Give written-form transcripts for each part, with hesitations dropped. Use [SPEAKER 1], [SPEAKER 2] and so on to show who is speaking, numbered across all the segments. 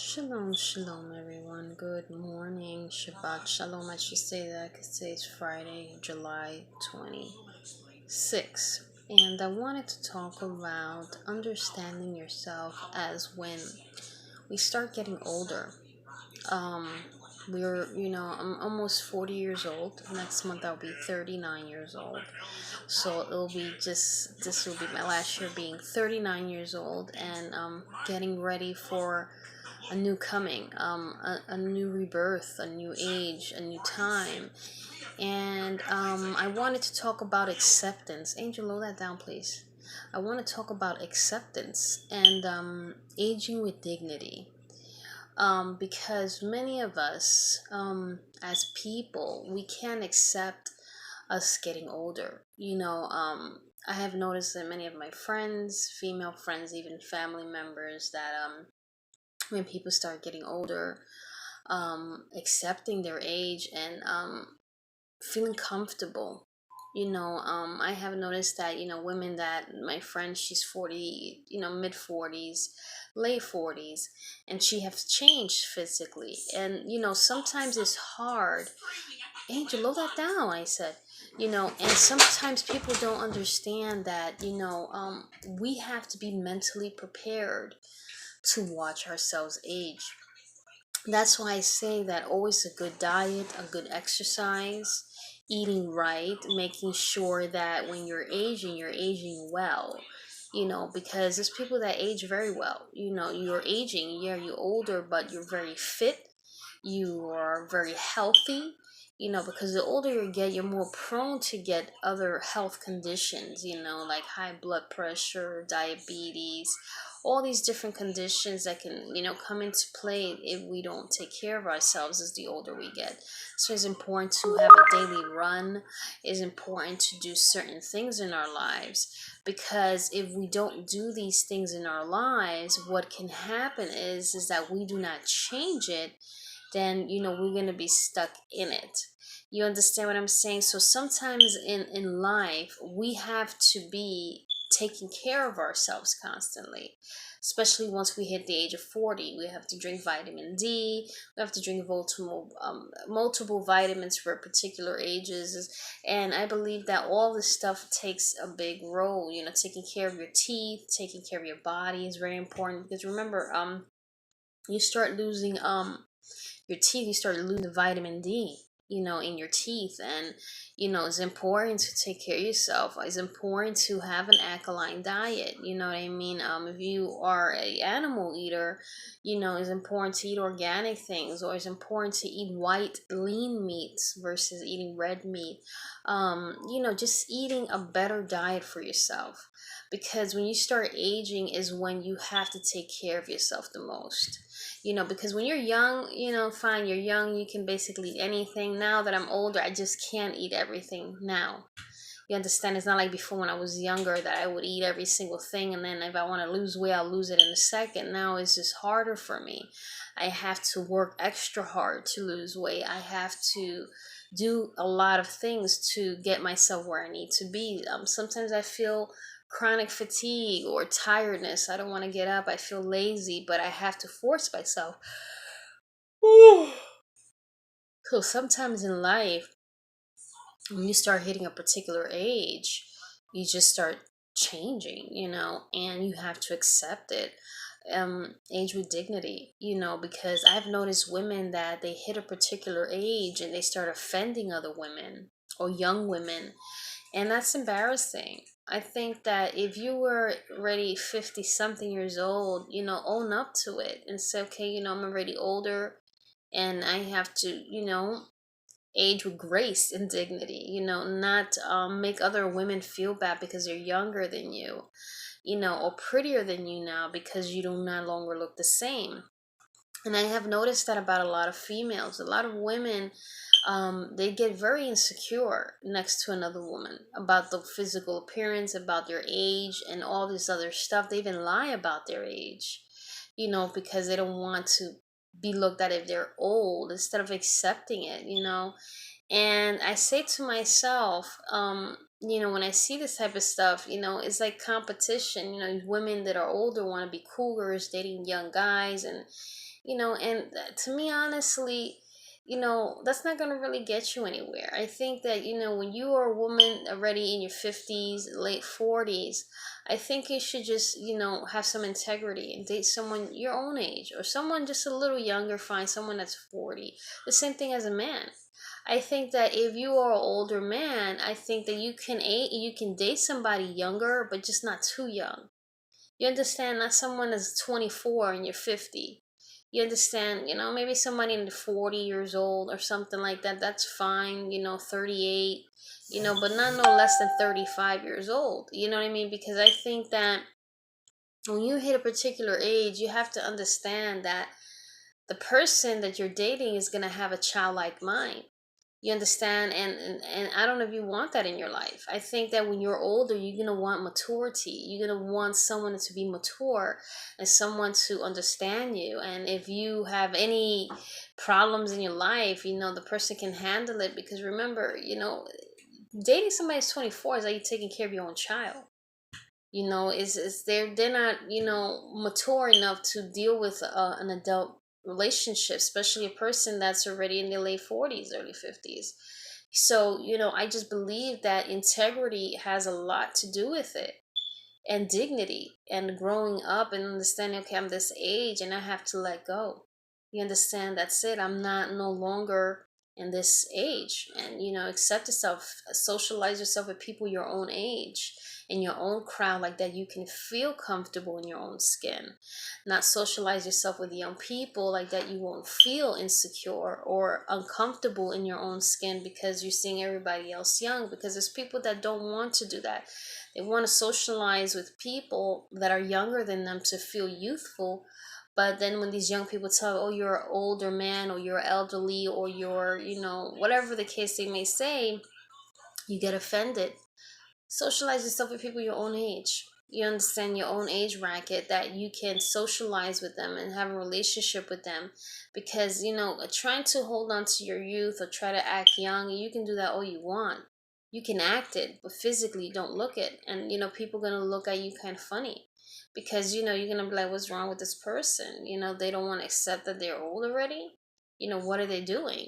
[SPEAKER 1] Shalom, shalom, everyone. Good morning. Shabbat shalom. I should say that because today's Friday, July 26th. And I wanted to talk about understanding yourself as when we start getting older. Um, I'm almost 40 years old. Next month I'll be 39 years old. So this will be my last year being 39 years old and getting ready for a new coming, a new rebirth, a new age, a new time. And I wanted to talk about acceptance. Angel, lower that down, please. I want to talk about acceptance and aging with dignity. Because many of us, as people, we can't accept us getting older. I have noticed that many of my friends, female friends, even family members, that when people start getting older, accepting their age and feeling comfortable. I have noticed that, women that my friend, she's 40, mid 40s, late 40s, and she has changed physically. And, sometimes it's hard. Angel, lower that down, I said. And sometimes people don't understand that, we have to be mentally prepared to watch ourselves age. That's why I say that always a good diet, a good exercise, eating right, making sure that when you're aging well. Because there's people that age very well. You're aging, yeah, you're older, but you're very fit, you are very healthy. Because the older you get, you're more prone to get other health conditions, like high blood pressure, diabetes, all these different conditions that can, come into play if we don't take care of ourselves as the older we get. So it's important to have a daily run. It's important to do certain things in our lives, because if we don't do these things in our lives, what can happen is that we do not change it, then we're going to be stuck in it. You understand what I'm saying? So sometimes in life, we have to be taking care of ourselves constantly, especially once we hit the age of 40. We have to drink vitamin D. We have to drink multiple vitamins for particular ages. And I believe that all this stuff takes a big role. Taking care of your teeth, taking care of your body is very important, because remember, you start losing your teeth, you start losing the vitamin D, in your teeth. And, it's important to take care of yourself. It's important to have an alkaline diet. You know what I mean? If you are a animal eater, it's important to eat organic things, or it's important to eat white, lean meats versus eating red meat. Just eating a better diet for yourself. Because when you start aging is when you have to take care of yourself the most. Because when you're young, fine, you're young, you can basically eat anything. Now that I'm older, I just can't eat everything now. You understand? It's not like before when I was younger that I would eat every single thing, and then if I want to lose weight, I'll lose it in a second. Now it's just harder for me. I have to work extra hard to lose weight. I have to do a lot of things to get myself where I need to be. Sometimes I feel chronic fatigue or tiredness. I don't want to get up. I feel lazy, but I have to force myself. So sometimes in life, when you start hitting a particular age, you just start changing, and you have to accept it. Age with dignity, because I've noticed women that they hit a particular age and they start offending other women or young women, and that's embarrassing. I think that if you were already 50 something years old, own up to it and say, okay, I'm already older and I have to, age with grace and dignity, not make other women feel bad because they're younger than you, or prettier than you now because you do no longer look the same. And I have noticed that about a lot of females. A lot of women, they get very insecure next to another woman about the physical appearance, about their age, and all this other stuff. They even lie about their age, because they don't want to be looked at if they're old, instead of accepting it. And I say to myself, when I see this type of stuff, it's like competition. Women that are older want to be cougars, dating young guys, and And to me, honestly, that's not going to really get you anywhere. I think that, when you are a woman already in your 50s, late 40s, I think you should just, have some integrity and date someone your own age, or someone just a little younger. Find someone that's 40. The same thing as a man. I think that if you are an older man, I think that you can date somebody younger, but just not too young. You understand? Not someone that's 24 and you're 50. You understand? Maybe somebody in the 40 years old or something like that. That's fine. 38. But not no less than 35 years old. You know what I mean? Because I think that when you hit a particular age, you have to understand that the person that you're dating is going to have a childlike mind. You understand? And I don't know if you want that in your life. I think that when you're older, you're going to want maturity. You're going to want someone to be mature and someone to understand you. And if you have any problems in your life, the person can handle it. Because remember, dating somebody who's 24 is like you taking care of your own child. Is they're not, mature enough to deal with an adult relationship, especially a person that's already in their late 40s, early 50s. So, I just believe that integrity has a lot to do with it, and dignity, and growing up and understanding, okay, I'm this age and I have to let go. You understand? That's it. I'm not no longer in this age. And accept yourself, socialize yourself with people your own age, in your own crowd, like that you can feel comfortable in your own skin. Not socialize yourself with young people like that you won't feel insecure or uncomfortable in your own skin because you're seeing everybody else young. Because there's people that don't want to do that. They want to socialize with people that are younger than them to feel youthful. But then when these young people tell, oh, you're an older man, or you're elderly, or you're, whatever the case they may say, you get offended. Socialize yourself with people your own age. You understand, your own age bracket, that you can socialize with them and have a relationship with them. Because, trying to hold on to your youth or try to act young, you can do that all you want. You can act it, but physically you don't look it. And, people going to look at you kind of funny. Because, you're going to be like, what's wrong with this person? They don't want to accept that they're old already. What are they doing?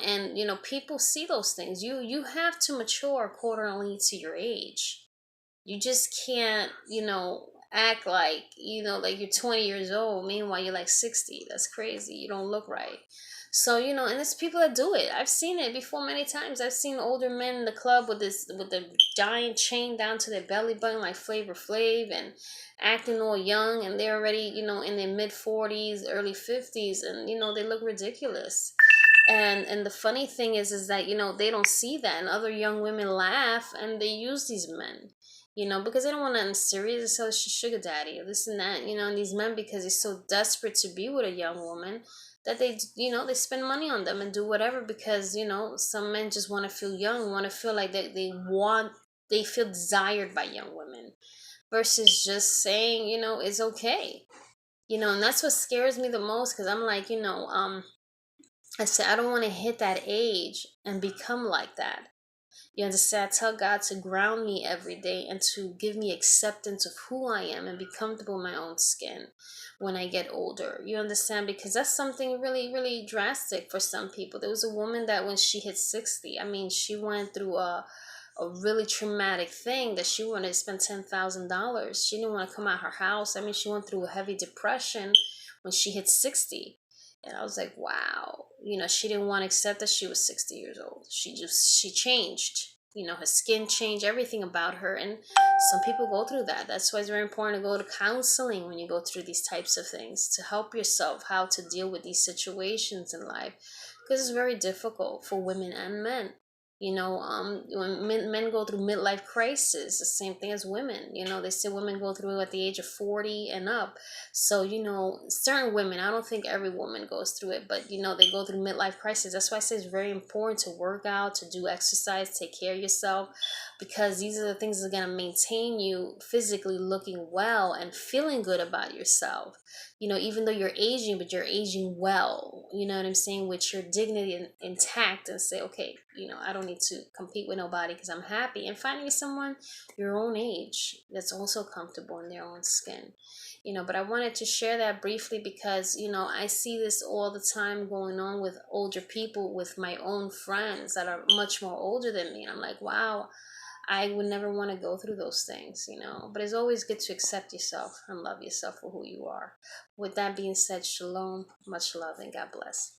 [SPEAKER 1] And people see those things. You have to mature accordingly to your age. You just can't, act like, like you're 20 years old, meanwhile you're like 60. That's crazy. You don't look right. So, and it's people that do it. I've seen it before many times. I've seen older men in the club with the giant chain down to their belly button like Flavor Flav, and acting all young, and they're already, in their mid 40s, early 50s, and they look ridiculous. And the funny thing is that they don't see that, and other young women laugh and they use these men, because they don't want nothing serious. So she's sugar daddy or this and that, and these men, because they're so desperate to be with a young woman, that they spend money on them and do whatever, because some men just want to feel young, want to feel like they feel desired by young women, versus just saying, it's okay. And that's what scares me the most, because I'm like, I said, I don't want to hit that age and become like that. You understand? I tell God to ground me every day and to give me acceptance of who I am and be comfortable in my own skin when I get older. You understand? Because that's something really, really drastic for some people. There was a woman that when she hit 60, I mean, she went through a really traumatic thing, that she wanted to spend $10,000. She didn't want to come out her house. I mean, she went through a heavy depression when she hit 60. And I was like, wow, she didn't want to accept that she was 60 years old. She changed, her skin changed, everything about her. And some people go through that. That's why it's very important to go to counseling when you go through these types of things, to help yourself how to deal with these situations in life. Because it's very difficult for women and men. When men go through midlife crisis, the same thing as women. They say women go through at the age of 40 and up. So, certain women, I don't think every woman goes through it, but, they go through midlife crisis. That's why I say it's very important to work out, to do exercise, take care of yourself, because these are the things that are going to maintain you physically looking well and feeling good about yourself. even though you're aging, but you're aging well, you know what I'm saying, with your dignity intact, and say, okay, I don't need to compete with nobody because I'm happy. And finding someone your own age that's also comfortable in their own skin. But I wanted to share that briefly because, I see this all the time going on with older people, with my own friends that are much more older than me. And I'm like, wow, I would never want to go through those things. But it's always good to accept yourself and love yourself for who you are. With that being said, shalom, much love, and God bless.